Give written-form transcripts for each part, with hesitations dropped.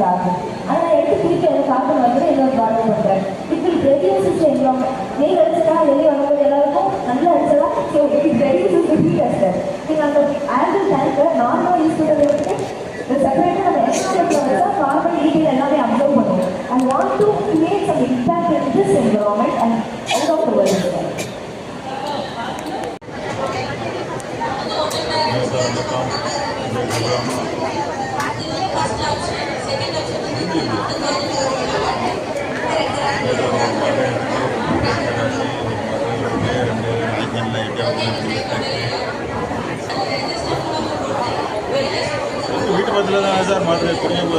carbon. And I எடுத்து carbon வந்து இன்னொரு பாட்டில் பண்ணுறேன். It will reduce environment. நீங்கள் அடிச்சா வெளியே வரும்போது எல்லாருக்கும் நல்லா அடிச்சலாம். ஸோ இட் ரெடியூஸ் ஹீட் அஸ்டர். நீங்கள் அந்த ஆங்கிள் டேங்கை நார்மலாக யூஸ் பண்ணுறதை விட்டு செப்பரேட்டாக நம்ம எக்ஸ்ட்ரா வச்சா கார்பன் டீட்டெயில் எல்லாமே அப்சர்வ் பண்ணுவோம். I want to create some impact in this environment and out of the world. வீட்டு பக்கத்தில் தான் சார் மாதிரி புரியுது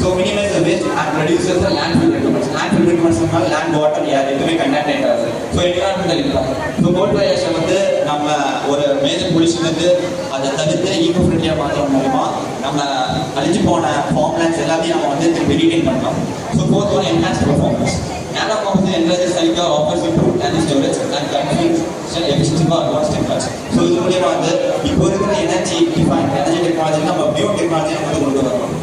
So minimize the waste and reduces the landfill requirements. Landfill requirements are land, water, air, everything contaminate us. So environmental impact. So boat variation வந்து நம்ம ஒரு major pollution வந்து அதை தவிர்த்து ஈகோ ஃப்ரெண்ட்லியா மாற்றணும் மூலமா நம்ம அழிஞ்சு போன ஃபார்ம்லேண்ட்ஸ் எல்லாத்தையும் நம்ம வந்து திருப்பி ரீடைன் பண்ணலாம். So fourth one enhance performance. Nano composite enriches silica offers improved energy storage and consumes efficiency for advanced technology. So இது மூலமா வந்து இப்போ இருக்கிற எனர்ஜி டெக்னாலஜி நம்ம பியோ டெக்னாலஜி நம்ம கொண்டு வரணும்.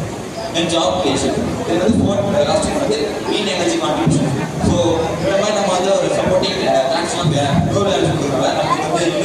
And job creation. Then the fourth last one is green energy contribution. So இந்த மாதிரி நம்ம வந்து ஒரு சப்போர்ட்டிங் ட்ரான்ஸ்ஃபார்ம் ரூரல் நம்ம வந்து